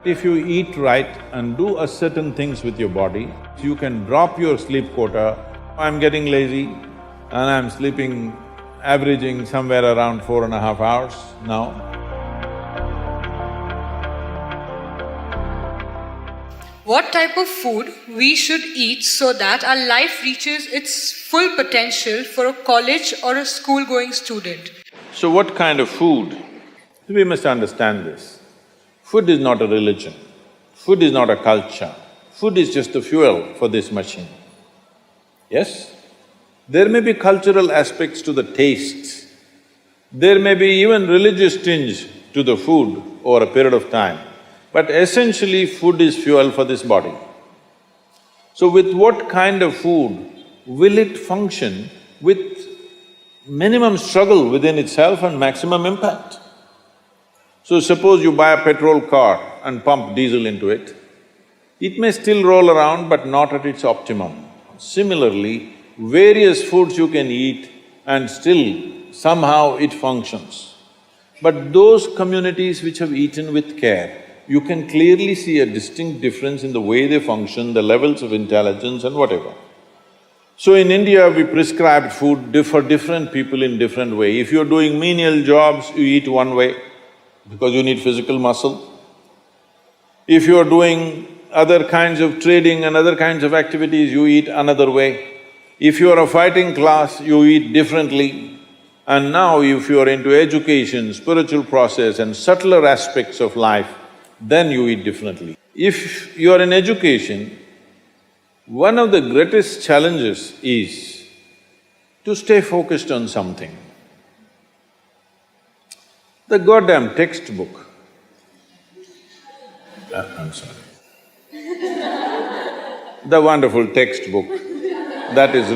If you eat right and do a certain things with your body, you can drop your sleep quota. I'm getting lazy and I'm sleeping, averaging somewhere around 4.5 hours now. What type of food we should eat so that our life reaches its full potential for a college or a school-going student? So what kind of food? We must understand this. Food is not a religion, food is not a culture, food is just the fuel for this machine. Yes? There may be cultural aspects to the tastes, there may be even religious tinge to the food over a period of time, but essentially food is fuel for this body. So with what kind of food will it function with minimum struggle within itself and maximum impact? So suppose you buy a petrol car and pump diesel into it, it may still roll around but not at its optimum. Similarly, various foods you can eat and still somehow it functions. But those communities which have eaten with care, you can clearly see a distinct difference in the way they function, the levels of intelligence and whatever. So in India, we prescribed food for different people in different way. If you're doing menial jobs, you eat one way because you need physical muscle. If you're doing other kinds of trading and other kinds of activities, you eat another way. If you're a fighting class, you eat differently. And now if you're into education, spiritual process and subtler aspects of life, then you eat differently. If you're in education, one of the greatest challenges is to stay focused on something. The goddamn textbook, I'm sorry. The wonderful textbook that is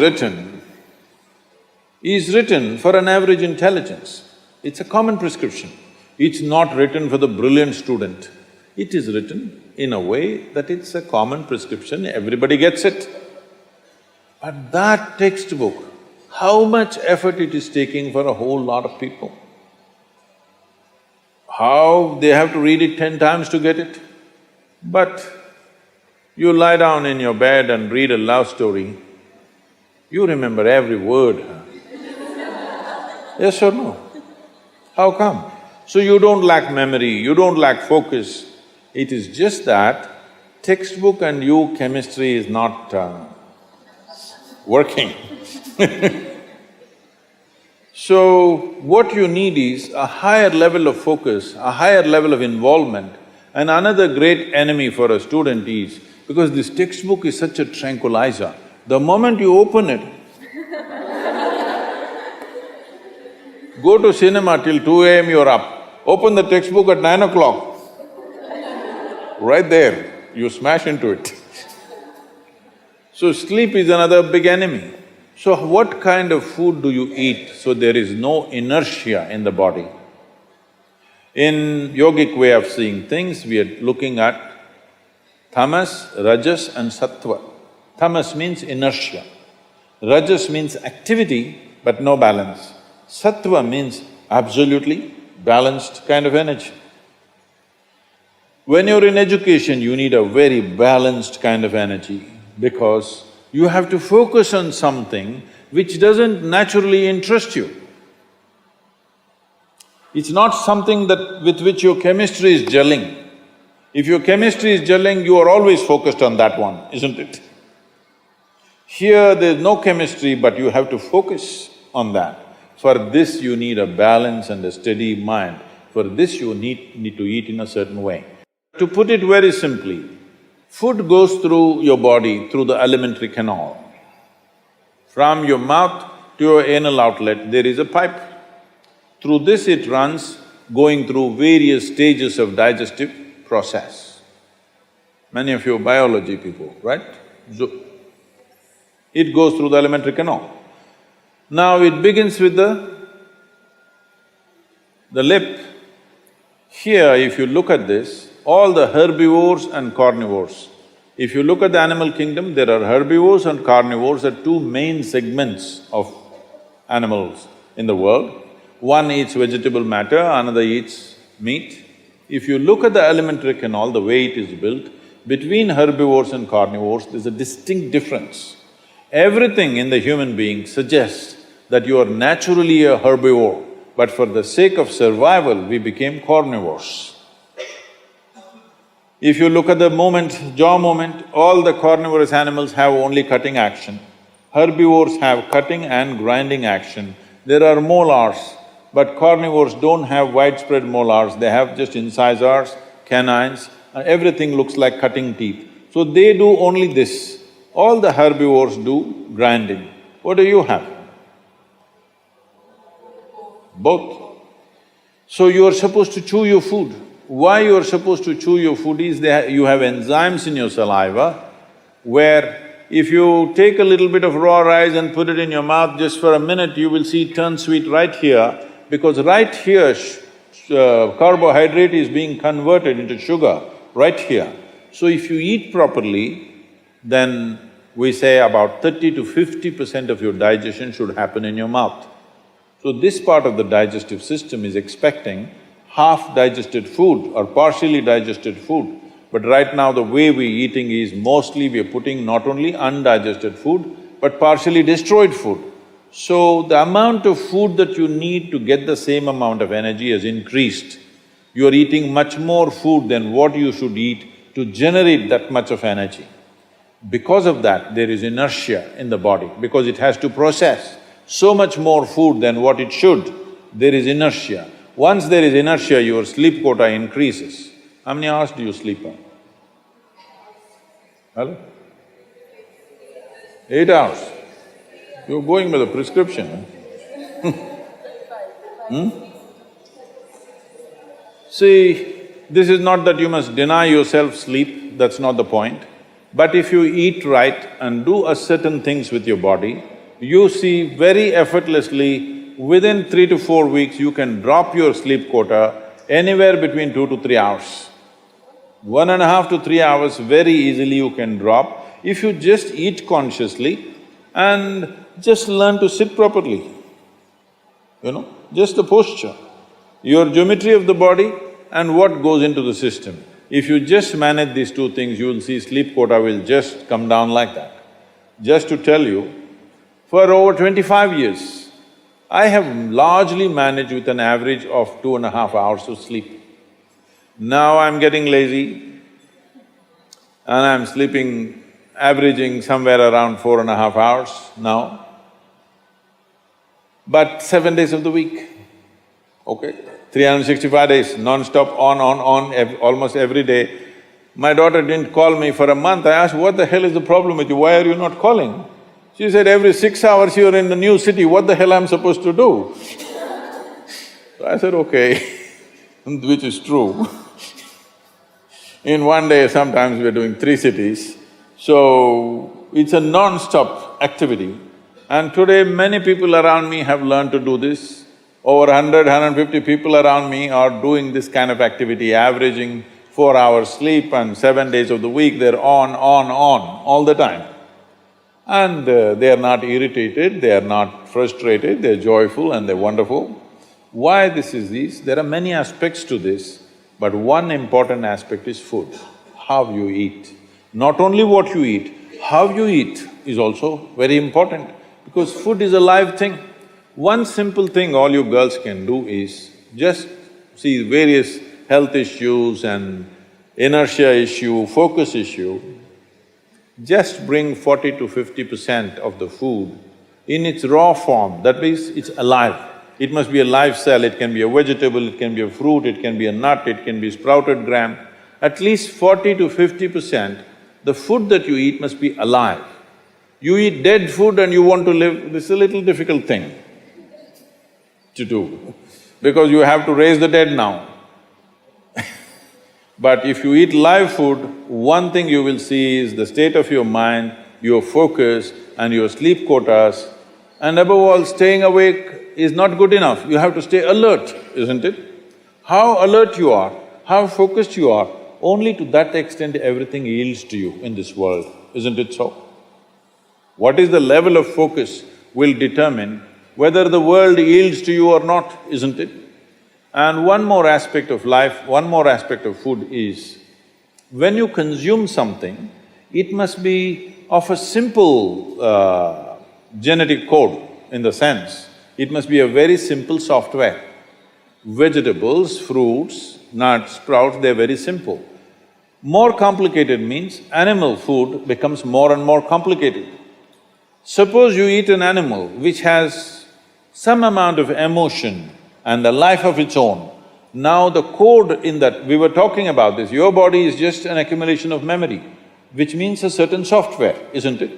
written for an average intelligence. It's a common prescription. It's not written for the brilliant student. It is written in a way that it's a common prescription, everybody gets it. But that textbook, how much effort it is taking for a whole lot of people? How they have to read it 10 times to get it? But you lie down in your bed and read a love story, you remember every word, huh? Yes or no? How come? So you don't lack memory, you don't lack focus. It is just that textbook and you, chemistry is not working. So, what you need is a higher level of focus, a higher level of involvement. And another great enemy for a student is, because this textbook is such a tranquilizer, the moment you open it, go to cinema till 2 a.m. you're up, open the textbook at 9 o'clock, right there, you smash into it. So sleep is another big enemy. So what kind of food do you eat so there is no inertia in the body? In yogic way of seeing things, we are looking at tamas, rajas and sattva. Tamas means inertia, rajas means activity but no balance, sattva means absolutely balanced kind of energy. When you're in education, you need a very balanced kind of energy because you have to focus on something which doesn't naturally interest you. It's not something with which your chemistry is gelling. If your chemistry is gelling, you are always focused on that one, isn't it? Here there's no chemistry, but you have to focus on that. For this you need a balance and a steady mind. For this you need to eat in a certain way. To put it very simply, food goes through your body through the alimentary canal. From your mouth to your anal outlet, there is a pipe. Through this it runs, going through various stages of digestive process. Many of you are biology people, right? So, it goes through the alimentary canal. Now it begins with the lip. Here, if you look at this, all the herbivores and carnivores. If you look at the animal kingdom, there are herbivores and carnivores are two main segments of animals in the world. One eats vegetable matter, another eats meat. If you look at the alimentary canal, the way it is built, between herbivores and carnivores, there's a distinct difference. Everything in the human being suggests that you are naturally a herbivore, but for the sake of survival, we became carnivores. If you look at the jaw movement, all the carnivorous animals have only cutting action. Herbivores have cutting and grinding action. There are molars, but carnivores don't have widespread molars, they have just incisors, canines, and everything looks like cutting teeth. So they do only this. All the herbivores do grinding. What do you have? Both. So you are supposed to chew your food. Why you are supposed to chew your food is you have enzymes in your saliva where if you take a little bit of raw rice and put it in your mouth just for a minute, you will see it turn sweet right here, because right here carbohydrate is being converted into sugar, right here. So if you eat properly, then we say about 30 to 50% of your digestion should happen in your mouth. So this part of the digestive system is expecting half digested food or partially digested food. But right now the way we're eating is mostly we're putting not only undigested food, but partially destroyed food. So the amount of food that you need to get the same amount of energy has increased. You're eating much more food than what you should eat to generate that much of energy. Because of that, there is inertia in the body, because it has to process so much more food than what it should, there is inertia. Once there is inertia, your sleep quota increases. How many hours do you sleep on? Hello? 8 hours. You're going by the prescription, huh? See, this is not that you must deny yourself sleep, that's not the point. But if you eat right and do a certain things with your body, you see very effortlessly, within 3 to 4 weeks, you can drop your sleep quota anywhere between 2 to 3 hours. 1.5 to 3 hours very easily you can drop if you just eat consciously and just learn to sit properly, just the posture, your geometry of the body and what goes into the system. If you just manage these two things, you will see sleep quota will just come down like that. Just to tell you, for over 25 years, I have largely managed with an average of 2.5 hours of sleep. Now I'm getting lazy and I'm sleeping, averaging somewhere around 4.5 hours now, but 7 days of the week, okay? 365 days, non-stop, on, almost every day. My daughter didn't call me for a month. I asked, what the hell is the problem with you? Why are you not calling? She said, every 6 hours you're in the new city, what the hell I'm supposed to do? So I said, okay, which is true. In one day, sometimes we're doing 3 cities, so it's a non-stop activity. And today, many people around me have learned to do this. Over 100, 150 people around me are doing this kind of activity, averaging 4 hours sleep and 7 days of the week, they're on, all the time. And they are not irritated, they are not frustrated, they're joyful and they're wonderful. Why this is this? There are many aspects to this, but one important aspect is food, how you eat. Not only what you eat, how you eat is also very important, because food is a live thing. One simple thing all you girls can do is just see various health issues and inertia issue, focus issue, just bring 40 to 50% of the food in its raw form, that means it's alive. It must be a live cell, it can be a vegetable, it can be a fruit, it can be a nut, it can be sprouted gram. At least 40 to 50%, the food that you eat must be alive. You eat dead food and you want to live, this is a little difficult thing to do, because you have to raise the dead now. But if you eat live food, one thing you will see is the state of your mind, your focus and your sleep quotas, and above all, staying awake is not good enough, you have to stay alert, isn't it? How alert you are, how focused you are, only to that extent everything yields to you in this world, isn't it so? What is the level of focus will determine whether the world yields to you or not, isn't it? And one more aspect of life, one more aspect of food is, when you consume something, it must be of a simple genetic code, in the sense, it must be a very simple software. Vegetables, fruits, nuts, sprouts, they're very simple. More complicated means animal food becomes more and more complicated. Suppose you eat an animal which has some amount of emotion and a life of its own. Now the code in that… we were talking about this, your body is just an accumulation of memory, which means a certain software, isn't it?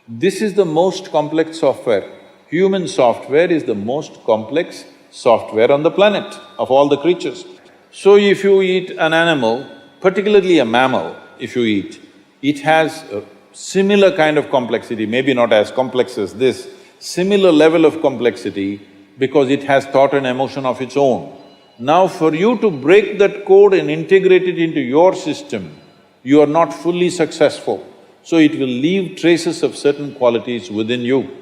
This is the most complex software. Human software is the most complex software on the planet of all the creatures. So if you eat an animal, particularly a mammal, if you eat, it has a similar kind of complexity, maybe not as complex as this, similar level of complexity because it has thought and emotion of its own. Now for you to break that code and integrate it into your system, you are not fully successful. So it will leave traces of certain qualities within you.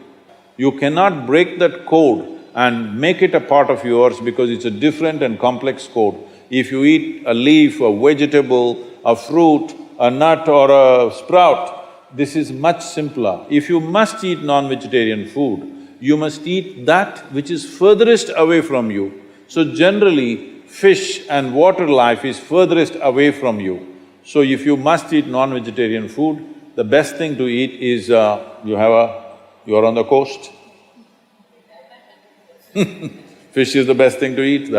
You cannot break that code and make it a part of yours because it's a different and complex code. If you eat a leaf, a vegetable, a fruit, a nut or a sprout, this is much simpler. If you must eat non-vegetarian food, you must eat that which is furthest away from you. So generally, fish and water life is furthest away from you. So if you must eat non-vegetarian food, the best thing to eat is you're on the coast. Fish is the best thing to eat.